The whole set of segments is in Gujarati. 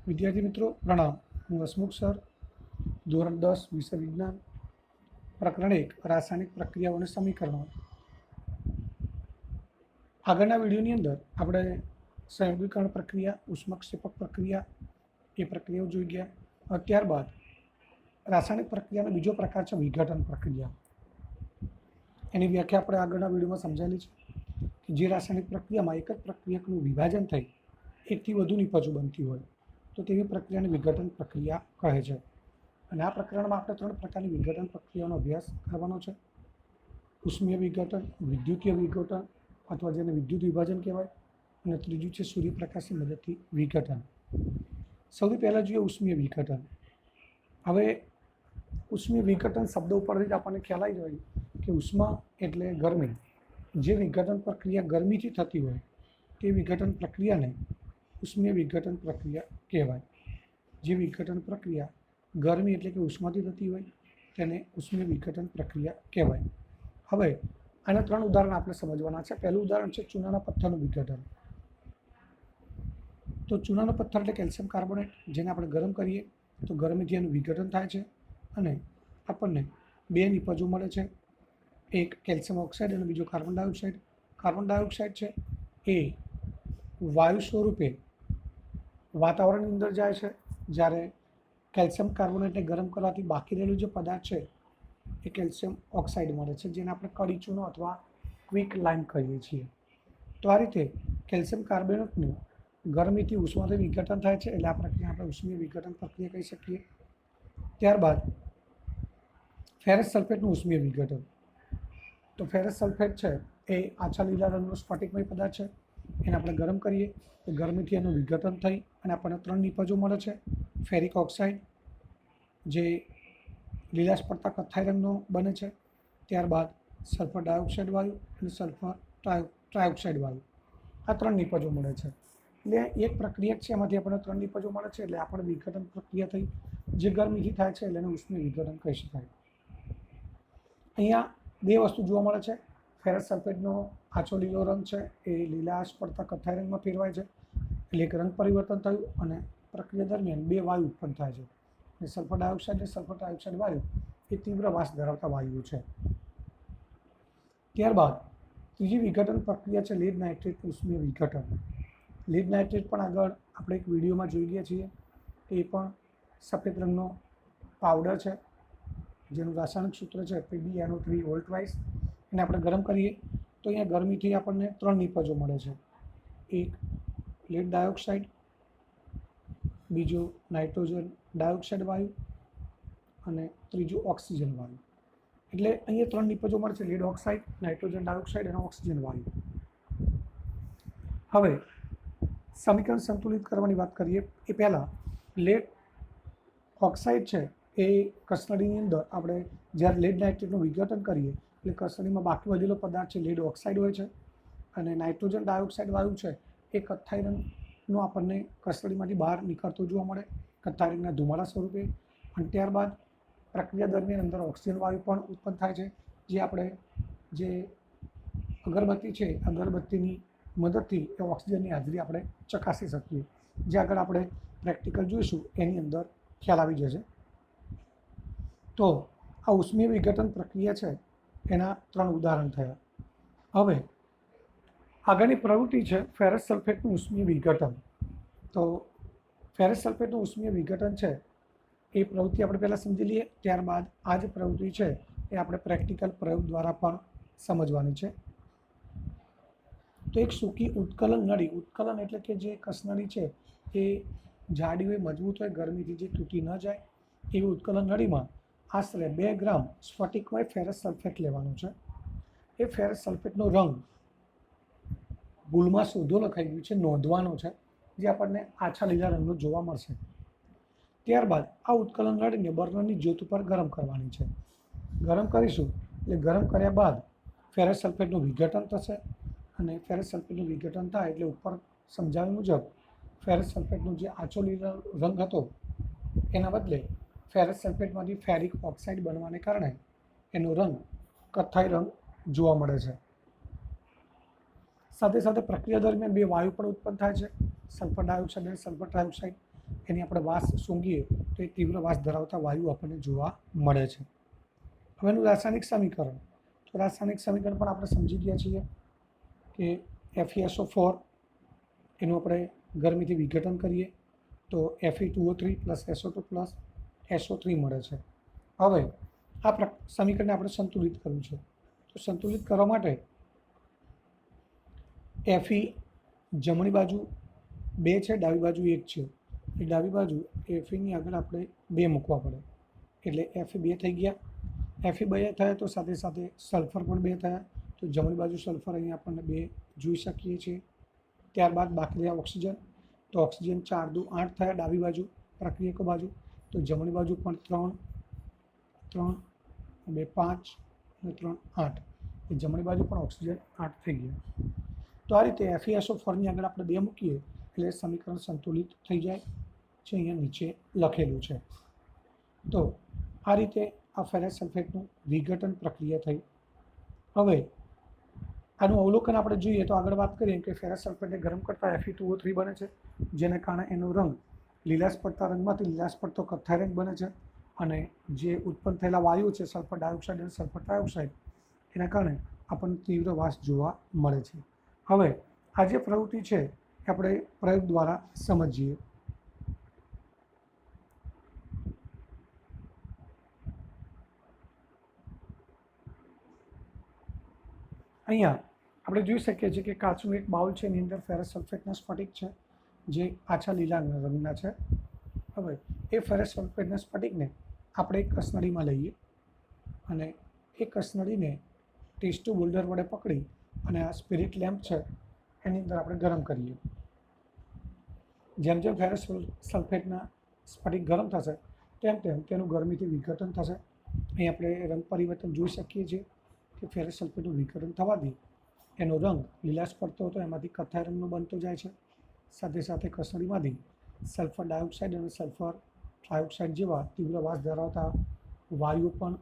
विद्यार्थी मित्रों प्रणाम। हूँ हसमुख सर, धोरण 10 विषय विज्ञान, प्रकरण 1 रासायनिक प्रक्रियाओं અને સમીકરણો। આગળના વિડીયોની અંદર આપણે સંયોગીકરણ પ્રક્રિયા, ઉષ્માક્ષેપક પ્રક્રિયા એ પ્રક્રિયાઓ જોઈ ગયા। ત્યારબાદ રાસાયણિક પ્રક્રિયાનો બીજો પ્રકાર છે વિઘટન પ્રક્રિયા। એની વ્યાખ્યા આપણે આગળના વિડીયોમાં સમજાયેલી છે કે જે રાસાયણિક પ્રક્રિયામાં એક જ પ્રક્રિયકનું વિભાજન થઈ એકથી વધુ નિપજો બનતી હોય તો તેવી પ્રક્રિયાને વિઘટન પ્રક્રિયા કહે છે। અને આ પ્રકરણમાં આપણે 3 પ્રકારની વિઘટન પ્રક્રિયાઓનો અભ્યાસ કરવાનો છે। ઉષ્મીય વિઘટન, વિદ્યુતીય વિઘટન અથવા જેને વિદ્યુત વિભાજન કહેવાય, અને ત્રીજું છે સૂર્યપ્રકાશની મદદથી વિઘટન। સૌથી પહેલાં જોઈએ ઉષ્મીય વિઘટન। હવે ઉષ્મીય વિઘટન શબ્દ ઉપરથી જ આપણને ખ્યાલ આવી જાય કે ઉષ્મા એટલે ગરમી। જે વિઘટન પ્રક્રિયા ગરમીથી થતી હોય તે વિઘટન પ્રક્રિયાને ઉષ્મીય વિઘટન પ્રક્રિયા કહેવાય। જે વિઘટન પ્રક્રિયા ગરમી એટલે કે ઉષ્માથી થતી હોય તેને ઉષ્મીય વિઘટન પ્રક્રિયા કહેવાય। હવે આના 3 ઉદાહરણ આપણે સમજવાના છે। પહેલું ઉદાહરણ છે ચૂનાના પથ્થરનું વિઘટન। તો ચૂનાનો પથ્થર એટલે કેલ્શિયમ કાર્બોનેટ, જેને આપણે ગરમ કરીએ તો ગરમીથી એનું વિઘટન થાય છે અને આપણને 2 નિપજો મળે છે, એક કેલ્શિયમ ઓક્સાઇડ અને બીજો કાર્બન ડાયોક્સાઇડ। કાર્બન ડાયોક્સાઇડ છે એ વાયુ સ્વરૂપે વાતાવરણની અંદર જાય છે, જ્યારે કેલ્શિયમ કાર્બોનેટને ગરમ કરવાથી બાકી રહેલું જે પદાર્થ છે એ કેલ્શિયમ ઓક્સાઇડ મળે છે, જેને આપણે કડી ચૂનો અથવા ક્વિક લાઇમ કહીએ છીએ। તો આ રીતે કેલ્શિયમ કાર્બોનેટનું ગરમીથી ઉષ્માથી વિઘટન થાય છે, એટલે આ પ્રક્રિયા આપણે ઉષ્મીય વિઘટન પ્રક્રિયા કહી શકીએ। ત્યારબાદ ફેરસ સલ્ફેટનું ઉષ્મીય વિઘટન। તો ફેરસ સલ્ફેટ છે એ આછા લીલા રંગનો સ્ફટિકમય પદાર્થ છે, એને આપણે ગરમ કરીએ તો ગરમીથી એનું વિઘટન થઈ અને આપણને 3 નિપજો મળે છે, ફેરિક ઓક્સાઇડ જે લીલાશ પડતા કથ્થાઈ રંગનો બને છે, ત્યારબાદ સલ્ફર ડાયોક્સાઇડ વાયુ અને સલ્ફર ટ્રાયોક્સાઇડ વાયુ, આ 3 નિપજો મળે છે। એટલે એક પ્રક્રિયક છે એમાંથી આપણને 3 નિપજો મળે છે, એટલે આપણે વિઘટન પ્રક્રિયા થઈ જે ગરમીથી થાય છે એટલે એને ઉષ્મીય વિઘટન કહી શકાય। અહીંયા 2 વસ્તુ જોવા મળે છે। ફેરસ સલ્ફેટનો આછો લીલો રંગ છે એ લીલાશ પડતા કથ્થાઈ રંગમાં ફેરવાય છે, એટલે એક રંગ પરિવર્તન થયું અને પ્રક્રિયા દરમિયાન 2 વાયુ ઉત્પન્ન થાય છે। અને સલ્ફર ડાયોક્સાઇડ અને સલ્ફર ટ્રાયોક્સાઇડ વાયુ એ તીવ્ર વાસ ધરાવતા વાયુઓ છે। ત્યારબાદ ત્રીજી વિઘટન પ્રક્રિયા છે લીડ નાઇટ્રેટ ઉષ્મીય વિઘટન। લીડ નાઇટ્રેટ પણ આગળ આપણે એક વિડીયોમાં જોઈ ગયા છીએ। એ પણ સફેદ રંગનો પાવડર છે જેનું રાસાયણિક સૂત્ર છે PbNO3 વોલ્ટવાઇઝ। એને આપણે ગરમ કરીએ તો અહીંયા ગરમીથી આપણને 3 નિપજો મળે છે, એક લીડ ડાયોક્સાઇડ, બીજો નાઇટ્રોજન ડાયોક્સાઇડ વાયુ અને ત્રીજું ઓક્સિજન વાયુ। એટલે અહીંયા 3 નિપજો મળે છે, લીડ ઓક્સાઇડ, નાઇટ્રોજન ડાયોક્સાઇડ અને ઓક્સિજન વાયુ। હવે સમીકરણ સંતુલિત કરવાની વાત કરીએ એ પહેલાં લીડ ઓક્સાઇડ છે એ કસનળીની અંદર આપણે જ્યારે લીડ નાઇટ્રેટનું વિઘટન કરીએ એટલે કસનળીમાં બાકી વધેલો પદાર્થ છે લીડ ઓક્સાઇડ હોય છે, અને નાઇટ્રોજન ડાયોક્સાઇડ વાયુ છે એ કથ્થાઈ રંગનો આપણને કસનળીમાંથી બહાર નીકળતો જોવા મળે કથ્થાઈ રંગના ધુમાડા સ્વરૂપે। અને ત્યારબાદ પ્રક્રિયા દરમિયાન અંદર ઓક્સિજન વાયુ પણ ઉત્પન્ન થાય છે, જે આપણે જે અગરબત્તી છે અગરબત્તીની મદદથી એ ઓક્સિજનની હાજરી આપણે ચકાસી શકીએ, જે આગળ આપણે પ્રેક્ટિકલ જોઈશું એની અંદર ખ્યાલ આવી જશે। તો આ ઉષ્મીય વિઘટન પ્રક્રિયા છે એના 3 ઉદાહરણ થયા। હવે આગળની પ્રવૃત્તિ છે ફેરસ સલ્ફેટનું ઉષ્મીય વિઘટન। તો ફેરસ સલ્ફેટનું ઉષ્મીય વિઘટન છે એ પ્રવૃત્તિ આપણે પહેલાં સમજી લઈએ, ત્યારબાદ આ જ પ્રવૃત્તિ છે એ આપણે પ્રેક્ટિકલ પ્રયોગ દ્વારા પણ સમજવાની છે। તો એક સૂકી ઉત્કલન નળી, ઉત્કલન એટલે કે જે કસનળી છે એ જાડી હોય, મજબૂત હોય, ગરમીથી જે તૂટી ન જાય એવી ઉત્કલન નળીમાં આશરે 2 ગ્રામ સ્ફટિકમય ફેરસ સલ્ફેટ લેવાનું છે। એ ફેરસ સલ્ફેટનો રંગ ભૂલમાં શોધો લખાઈ ગયું છે, નોંધવાનો છે, જે આપણને આછા લીલા રંગનો જોવા મળશે। ત્યારબાદ આ ઉત્કલન નળીને બર્નરની જ્યોત ઉપર ગરમ કરવાની છે। ગરમ કરીશું એટલે ગરમ કર્યા બાદ ફેરસ સલ્ફેટનું વિઘટન થશે, અને ફેરસ સલ્ફેટનું વિઘટન થાય એટલે ઉપર સમજાવ્યા મુજબ ફેરસ સલ્ફેટનો જે આછો લીલો રંગ હતો એના બદલે ફેરસ સલ્ફેટમાંથી ફેરિક ઓક્સાઇડ બનવાને કારણે એનો રંગ કથ્થાઈ રંગ જોવા મળે છે। સાથે સાથે પ્રક્રિયા દરમિયાન 2 વાયુ પણ ઉત્પન્ન થાય છે, સલ્ફર ડાયોક્સાઇડ અને સલ્ફર ટ્રાયોક્સાઇડ। એની આપણે વાસ સૂંઘીએ તો એ તીવ્ર વાસ ધરાવતા વાયુ આપણને જોવા મળે છે. હવે એનું રાસાયણિક સમીકરણ, તો રાસાયણિક સમીકરણ પણ આપણે સમજી ગયા છીએ કે FeSO4 એનું આપણે ગરમીથી વિઘટન કરીએ તો Fe2O3 plus SO2 plus SO3 મળે છે. હવે આ સમીકરણને આપણે સંતુલિત કરવું છે. તો સંતુલિત કરવા માટે Fe જમણી બાજુ 2 છે, ડાબી બાજુ 1 છે. એ ડાબી બાજુ Feની આગળ આપણે 2 મૂકવા પડે એટલે Fe 2 થઈ ગયા. Fe 2 થયા તો સાથે સાથે સલ્ફર પણ 2 થયા, તો જમણી બાજુ સલ્ફર અહીંયા આપણને 2 જોઈ શકીએ છીએ. ત્યારબાદ બાકી રહ્યા ઓક્સિજન, તો ઓક્સિજન 4 દુ 8 થયા ડાબી બાજુ પ્રક્રિયકો બાજુ, તો જમણી બાજુ પણ 3 3 2 5 અને 3 8, એ જમણી બાજુ પણ ઓક્સિજન 8 થઈ ગયા. તો આ રીતે FeSO4ની આગળ આપણે 2 મૂકીએ એટલે સમીકરણ સંતુલિત થઈ જાય છે. અહીંયા નીચે લખેલું છે. તો આ રીતે આ ફેરસ સલ્ફેટનું વિઘટન પ્રક્રિયા થઈ. હવે આનું અવલોકન આપણે જોઈએ તો આગળ વાત કરીએ કે ફેરસ સલ્ફેટને ગરમ કરતાં Fe2O3 બને છે, જેને કારણે એનો રંગ લીલાશ પડતા રંગમાંથી લીલાશ પડતો કથ્થાઈ રંગ બને છે. અને જે ઉત્પન્ન થયેલા વાયુ છે સલ્ફર ડાયોક્સાઇડ અને સલ્ફર ટ્રાયોક્સાઇડ, એના કારણે આપણને તીવ્ર વાસ જોવા મળે છે. હવે આ જે પ્રવૃત્તિ છે એ આપણે પ્રયોગ દ્વારા સમજીએ. અહીંયા આપણે જોઈ શકીએ છીએ કે કાચનું એક બાઉલ છે, એની અંદર ફેરસ સલ્ફેટના સ્ફટિક છે જે આછા લીલા રંગના છે. હવે એ ફેરસ સલ્ફેટના સ્ફટિકને આપણે એક કસનળીમાં લઈએ અને એ કસનળીને ટેસ્ટ ટ્યુબ હોલ્ડર વડે પકડી અને આ સ્પિરિટ લેમ્પ છે એની અંદર આપણે ગરમ કરીએ. જેમ જેમ ફેરસ સલ્ફેટના સ્ફટિક ગરમ થશે તેમ તેમ તેનું ગરમીથી વિઘટન થશે. અહીં આપણે રંગ પરિવર્તન જોઈ શકીએ છીએ કે ફેરસ સલ્ફેટનું વિઘટન થવાથી એનો રંગ લીલાશ પડતો હતો એમાંથી કથ્થાઈ રંગનો બનતો જાય છે. સાથે સાથે કસનળીમાંથી સલ્ફર ડાયોક્સાઇડ અને સલ્ફર ટ્રાયોક્સાઇડ જેવા તીવ્ર વાસ ધરાવતા વાયુઓ પણ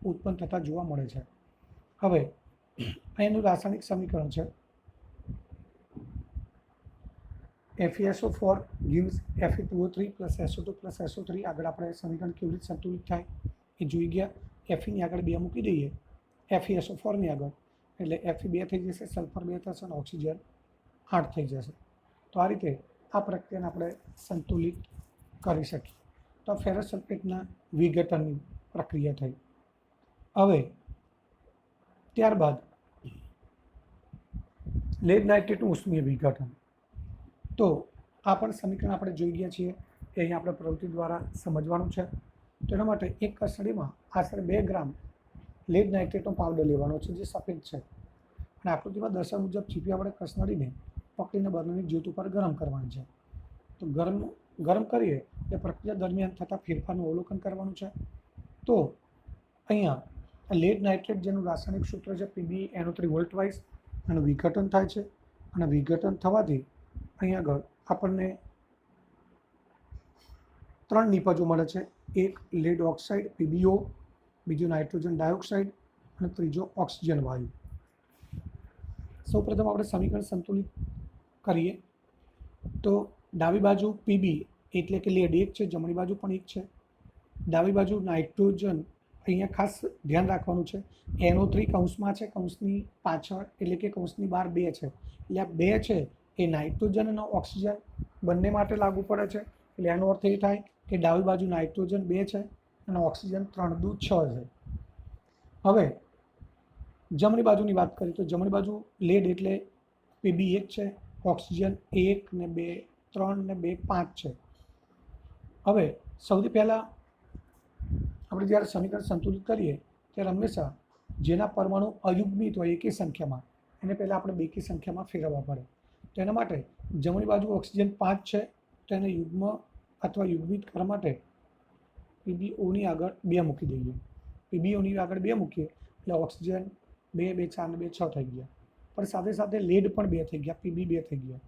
ઉત્પન્ન થતા જોવા મળે છે. હવે અહીંનું રાસાયણિક સમીકરણ છે FeSO4 gives Fe2O3 plus SO2 plus SO3. આગળ આપણે સમીકરણ કેવી રીતે સંતુલિત થાય એ જોઈ ગયા. Feની આગળ 2 મૂકી દઈએ FeSO4ની આગળ એટલે Fe 2 થઈ જશે, સલ્ફર 2 થશે અને ઓક્સિજન 8 થઈ જશે. તો આ રીતે આ પ્રક્રિયાને આપણે સંતુલિત કરી શકીએ. તો ફેરસ સલ્ફેટના વિઘટનની પ્રક્રિયા થઈ. હવે ત્યારબાદ લેડ નાઇટ્રેટનું ઉષ્મીય વિઘટન. તો આ પણ સમીકરણ આપણે જોઈ ગયા છીએ કે અહીંયા આપણે પ્રવૃત્તિ દ્વારા સમજવાનું છે. તો એના માટે એક કસનળીમાં આશરે 2 ગ્રામ લેડ નાઇટ્રેટનો પાવડર લેવાનો છે જે સફેદ છે, અને આકૃતિમાં દર્શાવ્યા મુજબ ચીપી આપણે કસનળીને પકડીને બર્નરની જ્યોત ઉપર ગરમ કરવાની છે. તો ગરમ કરીએ એ પ્રક્રિયા દરમિયાન થતા ફેરફારનું અવલોકન કરવાનું છે. તો અહીંયા લેડ નાઇટ્રેટ જેનું રાસાયણિક સૂત્ર છે PbNO3 વોલ્ટવાઇઝ, એનું વિઘટન થાય છે અને વિઘટન થવાથી અહીં આગળ આપણને 3 નિપજો મળે છે. એક લેડ ઓક્સાઇડ PbO, બીજું નાઇટ્રોજન ડાયોક્સાઇડ અને ત્રીજો ઓક્સિજન વાયુ. સૌપ્રથમ આપણે સમીકરણ સંતુલિત કરીએ તો ડાબી બાજુ Pb એટલે કે લેડ 1 છે, જમણી બાજુ પણ 1 છે. ડાબી બાજુ નાઇટ્રોજન, અહીંયા ખાસ ધ્યાન રાખવાનું છે NO3 કૌંસમાં છે, કૌંસની પાછળ એટલે કે કૌંસની બહાર 2 છે, એટલે આ 2 છે એ નાઇટ્રોજન અને ઓક્સિજન બંને માટે લાગુ પડે છે. એટલે એનો અર્થ એ થાય કે ડાબી બાજુ નાઇટ્રોજન 2 છે અને ઓક્સિજન 3 દુ 6 છે. હવે જમણી બાજુની વાત કરીએ તો જમણી બાજુ લેડ એટલે Pb 1 છે, ઓક્સિજન 1 ને 2 3 ને 2 5 છે. હવે સૌથી પહેલાં આપણે જ્યારે સમીકરણ સંતુલિત કરીએ ત્યારે હંમેશા જેના પરમાણુ અયુગ્મિત હોય એકી સંખ્યામાં એને પહેલાં આપણે બેકી સંખ્યામાં ફેરવવા પડે. તો એના માટે જમણી બાજુ ઓક્સિજન 5 છે તો એને યુગ્મ અથવા યુગ્મિત કરવા માટે PbOની આગળ 2 મૂકી દઈએ. PbOની આગળ 2 મૂકીએ એટલે ઓક્સિજન 2 2 4 ને 2 6 થઈ ગયા. પણ સાથે સાથે લેડ પણ 2 થઈ ગયા, Pb 2 થઈ ગયા.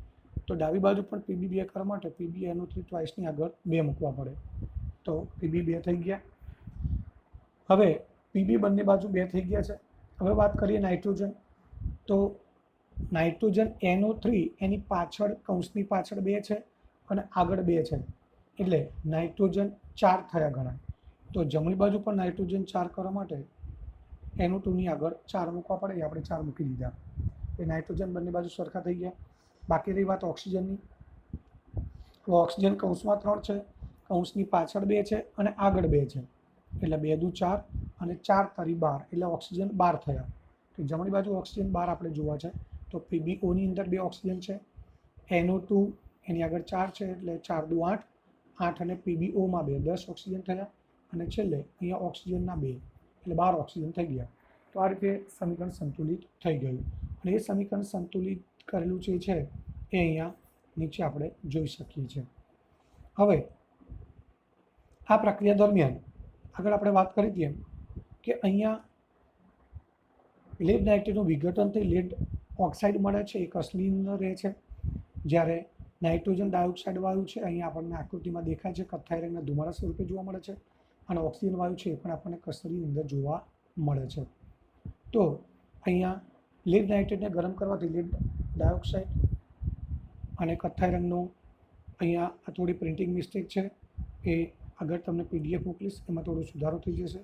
તો ડાબી બાજુ પણ Pb 2 કરવા માટે PbNO3 ટ્વાઇસની આગળ 2 મૂકવા પડે. તો Pb 2 થઈ ગયા. હવે Pb બંને બાજુ 2 થઈ ગયા છે. હવે વાત કરીએ નાઇટ્રોજન. તો નાઇટ્રોજન NO3 એની પાછળ કૌંસની પાછળ 2 છે અને આગળ 2 છે એટલે નાઇટ્રોજન 4 થયા ગણાય. તો જમણી બાજુ પર નાઇટ્રોજન 4 કરવા માટે NO2ની આગળ 4 મૂકવા પડે, આપણે 4 મૂકી દીધા. એ નાઇટ્રોજન બંને બાજુ સરખા થઈ ગયા. બાકી રહી વાત ઓક્સિજનની. ઓક્સિજન કૌંસમાં 3 છે, કૌંસની પાછળ 2 છે અને આગળ 2 છે એટલે 2 દુ 4 અને 4 તરી 12 એટલે ઓક્સિજન 12 થયા. તો જમણી બાજુ ઓક્સિજન 12 આપણે જોવા છે. તો PbOની અંદર 2 ઓક્સિજન છે, NO2 એની આગળ 4 છે એટલે 4 દુ 8, 8 અને PbOમાં 2 10 ઓક્સિજન થયા અને છેલ્લે અહીંયા ઓક્સિજનના 2 એટલે 12 ઓક્સિજન થઈ ગયા. તો આ રીતે સમીકરણ સંતુલિત થઈ ગયું અને એ સમીકરણ સંતુલિત કરેલું જે છે એ અહીંયા નીચે આપણે જોઈ શકીએ છીએ. હવે આ પ્રક્રિયા દરમિયાન આગળ આપણે વાત કરી હતી કે અહીંયા લેડ નાઇટ્રેટનું વિઘટન થઈ લેડ ઓક્સાઇડ મળે છે, એક અસલી રહે છે, જ્યારે નાઇટ્રોજન ડાયોક્સાઇડ વાયુ છે અહીંયા આપણને આકૃતિમાં દેખાય છે કથ્થાઈ રંગના ધુમાડા સ્વરૂપે જોવા મળે છે અને ઓક્સિજન વાયુ છે એ પણ આપણને કસ્ટડીની અંદર જોવા મળે છે. તો અહીંયા લેડ નાઇટ્રેટને ગરમ કરવાથી લેડ ડાયોક્સાઇડ અને કથ્થાઈ રંગનો અહીંયા થોડી પ્રિન્ટિંગ મિસ્ટેક છે એ આગળ તમને PDF મોકલીશ, એમાં થોડો સુધારો થઈ જશે.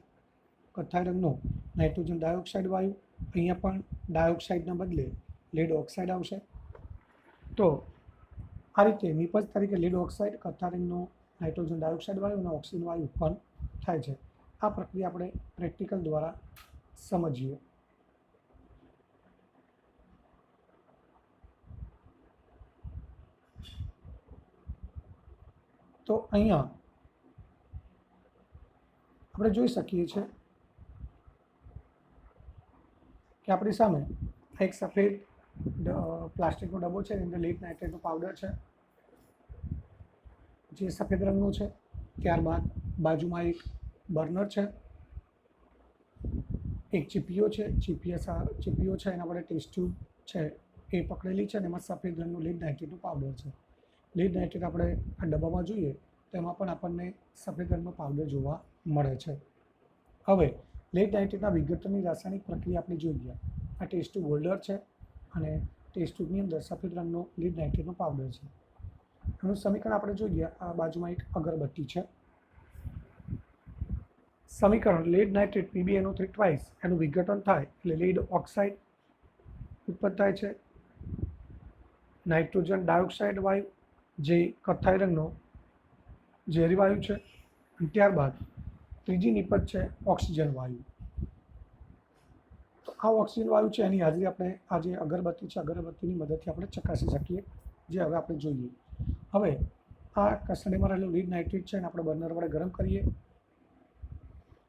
કથ્થાઈ રંગનો નાઇટ્રોજન ડાયોક્સાઇડ વાયુ, અહીંયા પણ ડાયોક્સાઇડના બદલે લેડ ઓક્સાઇડ આવશે. તો આ રીતે નિપજ તરીકે લેડ ઓક્સાઇડ, કથ્થાઈ રંગનો નાઇટ્રોજન ડાયોક્સાઇડ વાયુ અને ઓક્સિજન વાયુ ઉત્પન્ન થાય છે. આ પ્રક્રિયા આપણે પ્રેક્ટિકલ દ્વારા સમજીએ. તો અહીંયા આપણે જોઈ શકીએ છીએ કે આપણી સામે એક સફેદ પ્લાસ્ટિકનો ડબ્બો છે, એની અંદર લેડ નાઇટ્રેટનો પાવડર છે જે સફેદ રંગનો છે. ત્યારબાદ બાજુમાં એક બર્નર છે, એક ચીપીઓ છે, ચીપીઓ છે એના વડે ટેસ્ટ ટ્યુબ છે એ પકડેલી છે અને એમાં સફેદ રંગનું લેડ નાઇટ્રેટનું પાવડર છે. લેડ નાઇટ્રેટ આપણે આ ડબ્બામાં જોઈએ તો એમાં પણ આપણને સફેદ રંગનો પાવડર જોવા મળે છે. હવે લેડ નાઇટ્રેટના વિઘટનની રાસાયણિક પ્રક્રિયા આપણે જોઈ ગયા. આ ટેસ્ટ ટ્યુબ હોલ્ડર છે અને ટેસ્ટ ટ્યુબની અંદર સફેદ રંગનો લેડ નાઇટ્રેટનો પાવડર છે. એનું સમીકરણ આપણે જોઈ ગયા. આ બાજુમાં એક અગરબત્તી છે. સમીકરણ લેડ નાઇટ્રેટ PbNO3 ટ્વાઇસ એનું વિઘટન થાય એટલે લેડ ઓક્સાઇડ ઉત્પન્ન થાય છે. નાઇટ્રોજન ડાયોક્સાઇડ વાયુ જે કથ્થાઈ રંગનો ઝેરી વાયુ છે અને ત્યારબાદ ત્રીજી નિપજ છે ઓક્સિજન વાયુ. તો આ ઓક્સિજન વાયુ છે એની હાજરી આપણે આ જે અગરબત્તી છે અગરબત્તીની મદદથી આપણે ચકાસી શકીએ, જે હવે આપણે જોઈએ. હવે આ કસરડીમાં રહેલું લીડ નાઇટ્રેટ છે એને આપણે બર્નર વડે ગરમ કરીએ.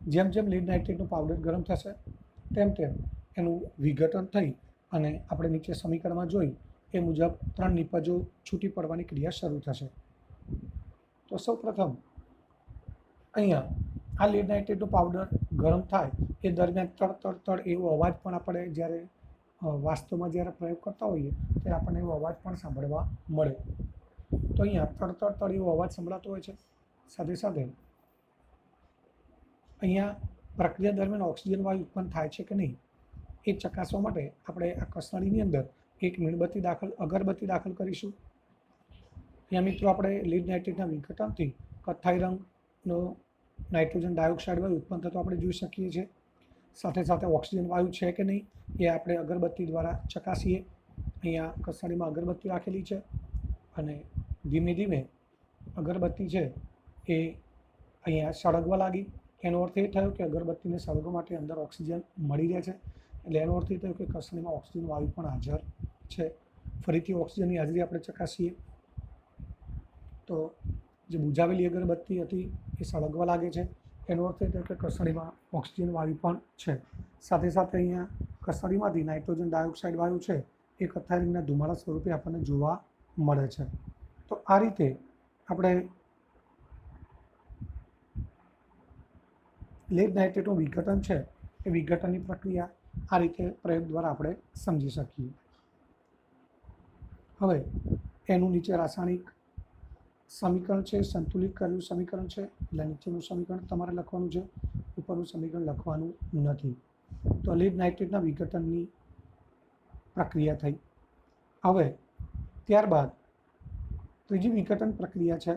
જેમ જેમ લીડ નાઇટ્રેટનું પાવડર ગરમ થશે તેમ તેમ એનું વિઘટન થઈ અને આપણે નીચે સમીકરણમાં જોઈ એ મુજબ 3 નિપજો છૂટી પડવાની ક્રિયા શરૂ થશે. તો સૌપ્રથમ અહીંયા આ લીડ નાઇટ્રેટનું પાવડર ગરમ થાય એ દરમિયાન તડ એવો અવાજ પણ આપણે જ્યારે વાસ્તવમાં જ્યારે પ્રયોગ કરતા હોઈએ ત્યારે આપણને એવો અવાજ પણ સાંભળવા મળે. તો અહીંયા તડ એવો અવાજ સંભળાતો હોય છે. સાથે સાથે અહીંયા પ્રક્રિયા દરમિયાન ઓક્સિજન વાયુ ઉત્પન્ન થાય છે કે નહીં એ ચકાસવા માટે આપણે આ કસનળીની અંદર એક અગરબત્તી દાખલ કરીશું. અહીંયા મિત્રો આપણે લીડ નાઇટ્રેટના વિઘટનથી કથ્થાઈ રંગનો નાઇટ્રોજન ડાયોક્સાઇડ વાયુ ઉત્પન્ન થતો આપણે જોઈ શકીએ છીએ. સાથે સાથે ઓક્સિજન વાયુ છે કે નહીં એ આપણે અગરબત્તી દ્વારા ચકાસીએ. અહીંયા કસનળીમાં અગરબત્તી રાખેલી છે અને ધીમે ધીમે અગરબત્તી છે એ અહીંયા સળગવા લાગી. એનો અર્થ એ થયો કે અગરબત્તીને સળગવા માટે અંદર ઓક્સિજન મળી રહે છે, એટલે એનો અર્થ એ થયો કે કસનળીમાં ઓક્સિજન વાયુ પણ હાજર છે. ફરીથી ઓક્સિજનની હાજરી આપણે ચકાસીએ તો જે બુઝાવેલી અગરબત્તી હતી એ સળગવા લાગે છે. એનો અર્થ એ થયો કે કસનળીમાં ઓક્સિજન વાયુ પણ છે. સાથે સાથે અહીંયા કસનળીમાંથી નાઇટ્રોજન ડાયોક્સાઇડ વાયુ છે એ કથ્થાઈ રંગના ધુમાડા સ્વરૂપે આપણને જોવા મળે છે. તો આ રીતે આપણે લેડ નાઇટ્રેટનું વિઘટન છે એ વિઘટનની પ્રક્રિયા આ રીતે પ્રયોગ દ્વારા આપણે સમજી શકીએ. હવે એનું નીચે રાસાયણિક સમીકરણ છે, સંતુલિત કરેલું સમીકરણ છે, એટલે નીચેનું સમીકરણ તમારે લખવાનું છે, ઉપરનું સમીકરણ લખવાનું નથી. તો લેડ નાઇટ્રેટના વિઘટનની પ્રક્રિયા થઈ. હવે ત્યારબાદ ત્રીજી વિઘટન પ્રક્રિયા છે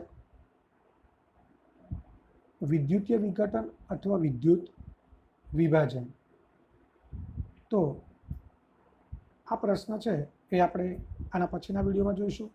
વિદ્યુતીય વિઘટન અથવા વિદ્યુત વિભાજન. તો આ પ્રશ્ન છે એ આપણે આના પછીના વિડીયોમાં જોઈશું.